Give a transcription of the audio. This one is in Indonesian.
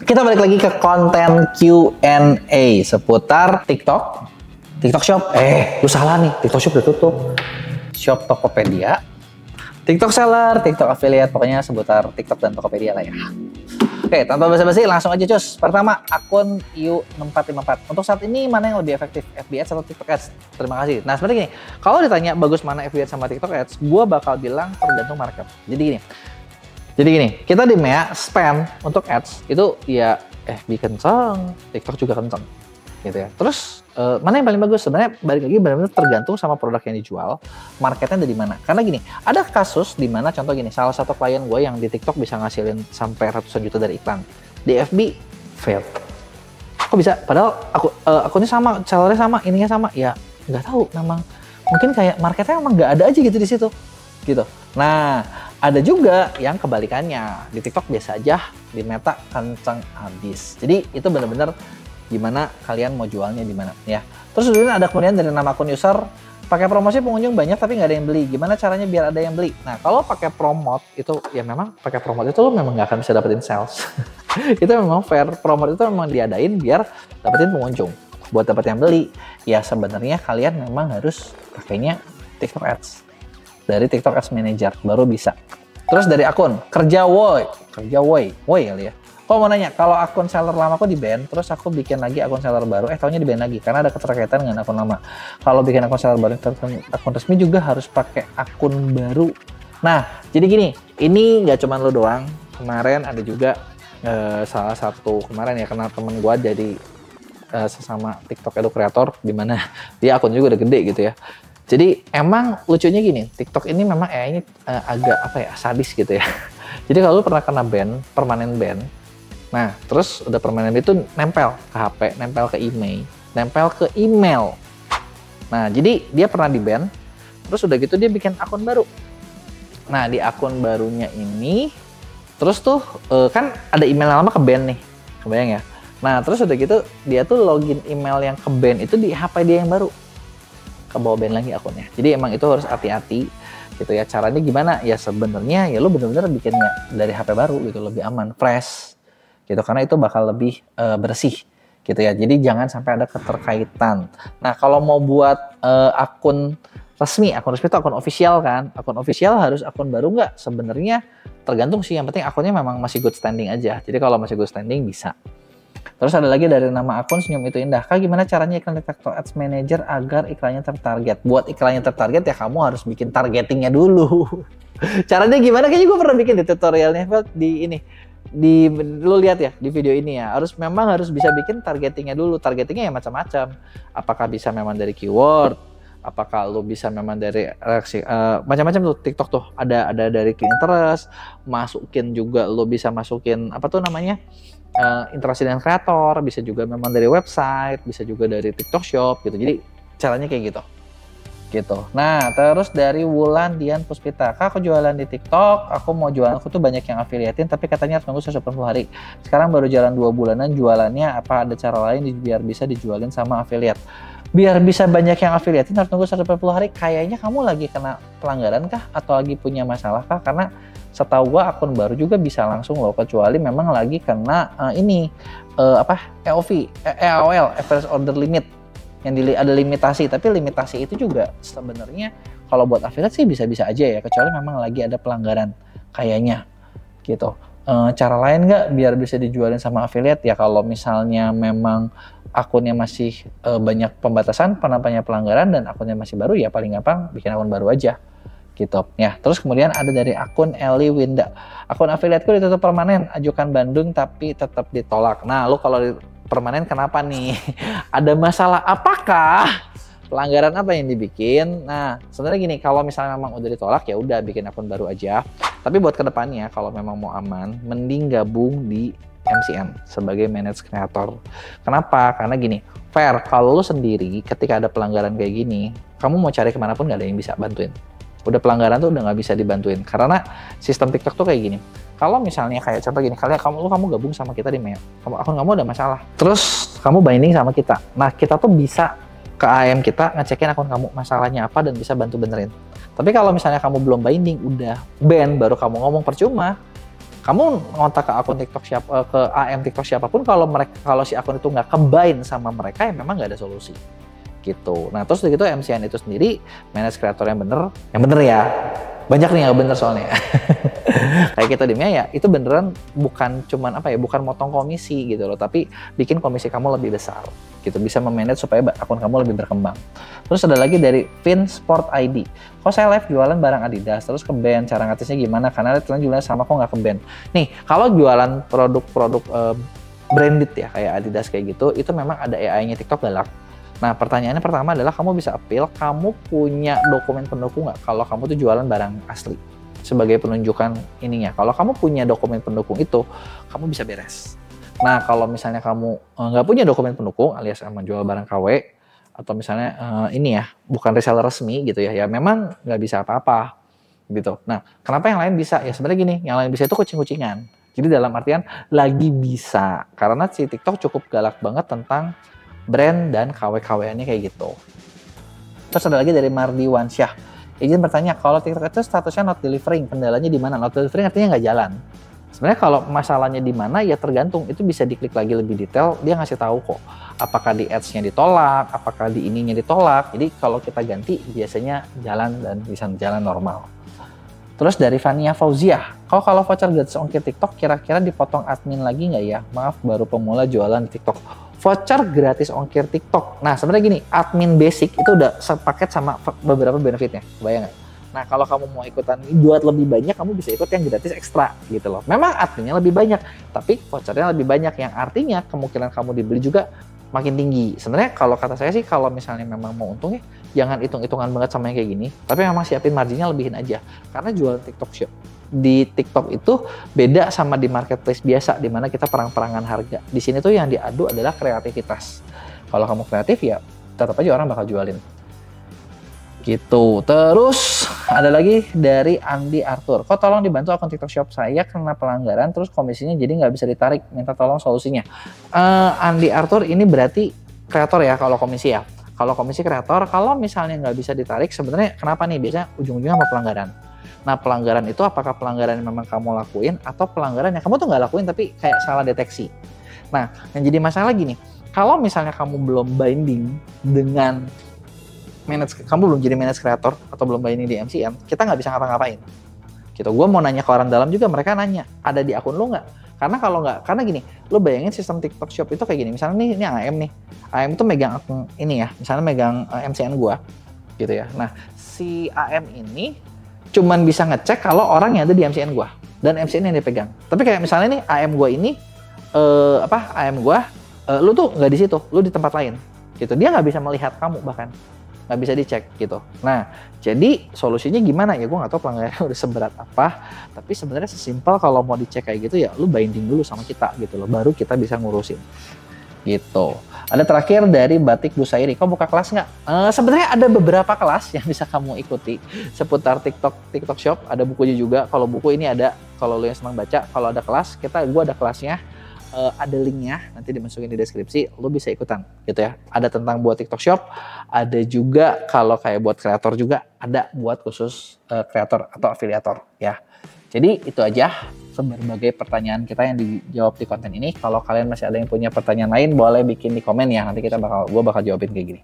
Kita balik lagi ke konten Q&A seputar TikTok Shop. Lu salah nih, TikTok Shop udah tutup. Shop Tokopedia, TikTok Seller, TikTok Affiliate, pokoknya seputar TikTok dan Tokopedia lah ya. Oke, tanpa basa-basi langsung aja cus. Pertama, akun IU6454. Untuk saat ini mana yang lebih efektif, FB Ads atau TikTok Ads? Terima kasih. Nah sebenarnya gini, kalau ditanya bagus mana FB Ads sama TikTok Ads, gue bakal bilang tergantung market. Jadi gini, kita di MEA spam untuk ads itu ya FB kenceng, TikTok juga kenceng, gitu ya. Terus mana yang paling bagus? Sebenarnya balik lagi benar-benar tergantung sama produk yang dijual, marketnya ada di mana. Karena gini, ada kasus di mana contoh gini, salah satu klien gue yang di TikTok bisa ngasilin sampai ratusan juta dari iklan, di FB fail. Kok bisa? Padahal akunnya sama, sellernya sama, ininya sama, ya nggak tahu. Memang mungkin kayak marketnya emang nggak ada aja gitu di situ, gitu. Nah, ada juga yang kebalikannya, di TikTok biasa aja, di Meta kenceng habis. Jadi itu benar-benar gimana kalian mau jualnya di mana ya. Terus ada kemudian dari nama akun user, pakai promosi pengunjung banyak tapi nggak ada yang beli. Gimana caranya biar ada yang beli? Nah kalau pakai promote itu ya memang pakai promote itu lo memang nggak akan bisa dapetin sales. Itu memang fair. Promote itu memang diadain biar dapetin pengunjung. Buat dapet yang beli, ya sebenarnya kalian memang harus pakainya TikTok Ads. Dari TikTok Ads Manager baru bisa. Terus dari akun kerja woi kali ya. Kok mau nanya, kalau akun seller lama aku di ban, terus aku bikin lagi akun seller baru, taunya di ban lagi karena ada keterkaitan dengan akun lama. Kalau bikin akun seller baru, akun resmi juga harus pakai akun baru. Nah, jadi gini, ini nggak cuma lo doang. Kemarin ada juga salah satu kemarin ya, karena temen gua jadi sesama TikTok Edu Creator, dimana dia akun juga udah gede gitu ya. Jadi emang lucunya gini, TikTok ini memang ini agak apa ya, sadis gitu ya. Jadi kalau lu pernah kena ban, permanen ban, nah terus udah permanen itu nempel ke HP, nempel ke email, Nah jadi dia pernah di ban, terus udah gitu dia bikin akun baru. Nah di akun barunya ini, terus tuh kan ada email lama ke ban nih, kebayang ya. Nah terus udah gitu dia tuh login email yang ke ban itu di HP dia yang baru. Kebawa ban lagi akunnya. Jadi emang itu harus hati-hati gitu ya. Caranya gimana? Ya sebenarnya ya lo bener-bener bikinnya dari HP baru gitu, lebih aman, fresh gitu, karena itu bakal lebih bersih gitu ya. Jadi jangan sampai ada keterkaitan. Nah kalau mau buat akun resmi itu akun official kan. Akun official harus akun baru nggak? Sebenarnya tergantung sih, yang penting akunnya memang masih good standing aja. Jadi kalau masih good standing bisa. Terus ada lagi dari nama akun Senyum Itu Indah. Kak, gimana caranya iklan di TikTok Ads Manager agar iklannya tertarget? Buat iklannya tertarget ya kamu harus bikin targetingnya dulu. Caranya gimana? Kayaknya gue pernah bikin di tutorialnya di ini. Lu lihat ya di video ini ya. Memang harus bisa bikin targetingnya dulu. Targetingnya ya macam-macam. Apakah bisa memang dari keyword? Apakah lu bisa memang dari reaksi? Macam-macam tuh TikTok tuh. Ada dari interest. Masukin juga lu bisa masukin apa tuh namanya? Interaksi dengan kreator, bisa juga memang dari website, bisa juga dari TikTok Shop gitu. Jadi caranya kayak gitu. Nah terus dari Wulan Dian Puspita, Kak aku jualan di TikTok, aku mau jualan, aku tuh banyak yang affiliatein tapi katanya harus nunggu 180 hari. Sekarang baru jalan 2 bulanan jualannya, apa ada cara lain biar bisa dijualin sama affiliate? Biar bisa banyak yang affiliatein harus nunggu 180 hari, kayaknya kamu lagi kena pelanggaran kah? Atau lagi punya masalah kah? Karena setahu gua akun baru juga bisa langsung loh, kecuali memang lagi kena AOL, Average Order Limit, yang ada limitasi. Tapi limitasi itu juga sebenarnya kalau buat affiliate sih bisa-bisa aja ya, kecuali memang lagi ada pelanggaran kayaknya gitu. Cara lain nggak biar bisa dijualin sama affiliate ya? Kalau misalnya memang akunnya masih banyak pembatasan, penampilannya pelanggaran dan akunnya masih baru, ya paling gampang bikin akun baru aja gitu ya. Terus kemudian ada dari akun Eli Winda, akun affiliateku ditutup permanen, ajukan banding tapi tetap ditolak. Nah lu kalau permanen kenapa nih? Ada masalah apakah? Pelanggaran apa yang dibikin? Nah sebenarnya gini, kalau misalnya memang udah ditolak ya udah bikin akun baru aja. Tapi buat kedepannya kalau memang mau aman, mending gabung di MCN sebagai managed creator. Kenapa? Karena gini, fair, kalau lu sendiri ketika ada pelanggaran kayak gini, kamu mau cari kemanapun nggak ada yang bisa bantuin. Udah pelanggaran tuh udah nggak bisa dibantuin, karena sistem TikTok tuh kayak gini. Kalau misalnya kayak contoh gini, kamu gabung sama kita di MEA, akun kamu ada masalah, terus kamu binding sama kita. Nah kita tuh bisa ke AM kita ngecekin akun kamu masalahnya apa dan bisa bantu benerin. Tapi kalau misalnya kamu belum binding, udah ban, baru kamu ngomong, percuma. Kamu ngontak ke akun TikTok ke AM TikTok siapapun, kalau si akun itu nggak combine sama mereka, ya memang nggak ada solusi gitu. Nah terus gitu MCN itu sendiri, manage kreator yang bener ya. Banyak nih yang bener soalnya. Kayak kita di Mia ya, itu beneran bukan cuman bukan motong komisi gitu loh, tapi bikin komisi kamu lebih besar gitu, bisa memanage supaya akun kamu lebih berkembang. Terus ada lagi dari Fin Sport ID. Kok saya live jualan barang Adidas, terus ke-ban, cara ngatisnya gimana? Karena kalian jualan sama kok nggak ke-ban. Nih, kalau jualan produk-produk branded ya, kayak Adidas kayak gitu, itu memang ada AI-nya TikTok galak. Nah, pertanyaannya pertama adalah kamu bisa appeal, kamu punya dokumen pendukung nggak kalau kamu tuh jualan barang asli? Sebagai penunjukan ininya. Kalau kamu punya dokumen pendukung itu, kamu bisa beres. Nah, kalau misalnya kamu nggak punya dokumen pendukung alias menjual barang KW, atau misalnya bukan reseller resmi gitu ya, ya memang nggak bisa apa-apa gitu. Nah, kenapa yang lain bisa? Ya sebenarnya gini, yang lain bisa itu kucing-kucingan. Jadi dalam artian lagi bisa, karena si TikTok cukup galak banget tentang brand dan KW-KW-annya kayak gitu. Terus ada lagi dari Mardi Wansyah. Izin bertanya, kalau TikTok itu statusnya not delivering, kendalanya di mana? Not delivering artinya nggak jalan. Sebenarnya kalau masalahnya di mana ya tergantung, itu bisa diklik lagi lebih detail, dia ngasih tahu kok. Apakah di ads-nya ditolak, apakah di ininya ditolak. Jadi kalau kita ganti biasanya jalan dan bisa jalan normal. Terus dari Fania Fauziah, kalau voucher gratis ongkir TikTok kira-kira dipotong admin lagi nggak ya? Maaf baru pemula jualan di TikTok. Voucher gratis ongkir TikTok. Nah sebenarnya gini, admin basic itu udah sepaket sama beberapa benefitnya, bayang nggak? Nah kalau kamu mau ikutan buat lebih banyak, kamu bisa ikut yang gratis ekstra gitu loh. Memang adminnya lebih banyak, tapi vouchernya lebih banyak, yang artinya kemungkinan kamu dibeli juga makin tinggi. Sebenarnya kalau kata saya sih, kalau misalnya memang mau untung ya, jangan hitung-hitungan banget sama yang kayak gini, tapi memang siapin marginnya lebihin aja. Karena jualan TikTok Shop di TikTok itu beda sama di marketplace biasa, di mana kita perang-perangan harga. Di sini tuh yang diadu adalah kreativitas. Kalau kamu kreatif ya tetap aja orang bakal jualin. Gitu. Terus ada lagi dari Andi Arthur. Kok tolong dibantu akun TikTok Shop saya kena pelanggaran, terus komisinya jadi nggak bisa ditarik. Minta tolong solusinya. Andi Arthur ini berarti kreator ya kalau komisi ya. Kalau komisi kreator, kalau misalnya nggak bisa ditarik, sebenarnya kenapa nih? Biasanya ujung-ujungnya sama pelanggaran. Nah pelanggaran itu apakah pelanggaran yang memang kamu lakuin atau pelanggaran yang kamu tuh nggak lakuin tapi kayak salah deteksi. Nah yang jadi masalah gini, kalau misalnya kamu belum binding dengan kamu belum jadi manage kreator atau belum binding di MCN, kita nggak bisa ngapa-ngapain. Gitu. Gue mau nanya ke orang dalam juga, mereka nanya, ada di akun lo nggak? Karena kalau nggak, karena gini, lo bayangin sistem TikTok Shop itu kayak gini. Misalnya ini AM nih, AM itu megang akun ini ya, misalnya megang MCN gue, gitu ya. Nah, si AM ini cuman bisa ngecek kalau orang yang ada di MCN gue dan MCN yang dipegang. Tapi kayak misalnya nih AM gue ini, AM gue, lo tuh nggak di situ, lo di tempat lain, gitu. Dia nggak bisa melihat kamu bahkan. Nggak bisa dicek gitu. Nah, jadi solusinya gimana ya? Gue nggak tahu pelanggarannya udah seberat apa. Tapi sebenarnya sesimpel kalau mau dicek kayak gitu ya, lu binding dulu sama kita gitu loh. Baru kita bisa ngurusin. Gitu. Ada terakhir dari Batik Busairi. Kau buka kelas nggak? Sebenarnya ada beberapa kelas yang bisa kamu ikuti seputar TikTok Shop. Ada bukunya juga. Kalau buku ini ada. Kalau lu yang senang baca, kalau ada kelas, gue ada kelasnya. Ada linknya, nanti dimasukin di deskripsi, lo bisa ikutan gitu ya. Ada tentang buat TikTok Shop, ada juga kalau kayak buat kreator juga, ada buat khusus kreator atau afiliator ya. Jadi itu aja berbagai pertanyaan kita yang dijawab di konten ini. Kalau kalian masih ada yang punya pertanyaan lain, boleh bikin di komen ya, nanti gue bakal jawabin kayak gini.